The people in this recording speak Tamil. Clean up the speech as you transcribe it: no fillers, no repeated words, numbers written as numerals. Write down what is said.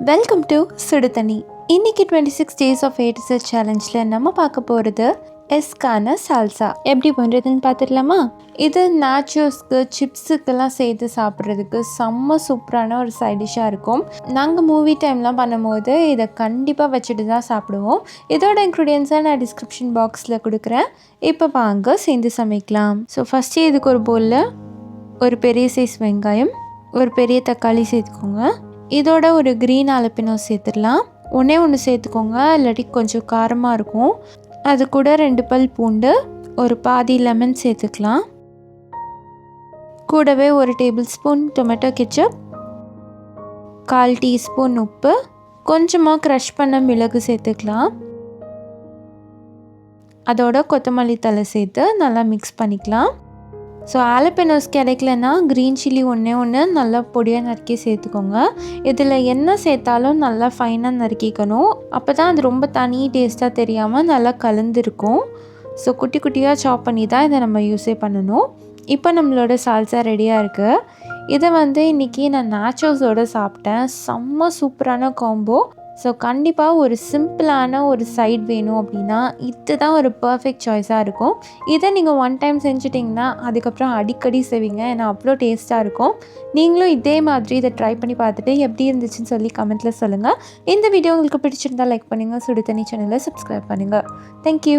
வெல்கம் டு சுடு தண்ணி. இன்னைக்கு 26 days of A to Z சேலஞ்சில் நம்ம பார்க்க போகிறது எஸ்கான சால்சா எப்படி பண்ணுறதுன்னு பார்த்துடலாமா? இது நாச்சோஸ்க்கு சிப்ஸுக்கெல்லாம் சேர்த்து சாப்பிட்றதுக்கு செம்ம சூப்பரான ஒரு சைட் டிஷ்ஷாக இருக்கும். நாங்கள் மூவி டைம்லாம் பண்ணும்போது இதை கண்டிப்பாக வச்சுட்டு தான் சாப்பிடுவோம். இதோட இன்க்ரீடியன்ஸை நான் டிஸ்கிரிப்ஷன் பாக்ஸில் கொடுக்குறேன். இப்போ வாங்க சேர்ந்து சமைக்கலாம். ஸோ ஃபஸ்ட்டு இதுக்கு ஒரு பவுலில் ஒரு பெரிய சைஸ் வெங்காயம், ஒரு பெரிய தக்காளி சேர்த்துக்கோங்க. இதோட ஒரு க்ரீன் ஆலப்பினோ சேர்த்துடலாம். ஒன்று சேர்த்துக்கோங்க, இல்லாட்டி கொஞ்சம் காரமாக இருக்கும். அது கூட 2 பல் பூண்டு, ஒரு பாதி லெமன் சேர்த்துக்கலாம். கூடவே 1 table spoon tomato ketchup, 1/4 teaspoon உப்பு, கொஞ்சமாக க்ரஷ் பண்ண மிளகு சேர்த்துக்கலாம். அதோட கொத்தமல்லி தழை சேர்த்து நல்லா மிக்ஸ் பண்ணிக்கலாம். ஸோ ஆலப்பினோஸ் கிடைக்கலன்னா க்ரீன் சில்லி ஒன்று நல்லா பொடியாக நறுக்கி சேர்த்துக்கோங்க. இதில் என்ன சேர்த்தாலும் நல்லா ஃபைனாக நறுக்கிக்கணும். அப்போ தான் அது ரொம்ப தனி டேஸ்ட்டாக தெரியாமல் நல்லா கலந்துருக்கும். ஸோ குட்டி குட்டியாக சாப் பண்ணி தான் இதை நம்ம யூஸே பண்ணணும். இப்போ நம்மளோட சால்சா ரெடியாக இருக்குது. இதை இன்றைக்கி நான் நாச்சோஸோடு சாப்பிட்டேன். செம்ம சூப்பரான காம்போ. ஸோ கண்டிப்பாக ஒரு சிம்பிளான ஒரு சைட் வேணும் அப்படின்னா இதுதான் ஒரு பர்ஃபெக்ட் சாய்ஸாக இருக்கும். இதை நீங்கள் 1 டைம் செஞ்சுட்டிங்கன்னா அதுக்கப்புறம் அடிக்கடி செய்வீங்க, ஏன்னா அவ்வளோ டேஸ்ட்டாக இருக்கும். நீங்களும் இதே மாதிரி இதை ட்ரை பண்ணி பார்த்துட்டு எப்படி இருந்துச்சுன்னு சொல்லி கமெண்ட்டில் சொல்லுங்கள். இந்த வீடியோ உங்களுக்கு பிடிச்சிருந்தால் லைக் பண்ணுங்கள். சுடு தண்ணி சேனலை சப்ஸ்கிரைப் பண்ணுங்கள். தேங்க்யூ.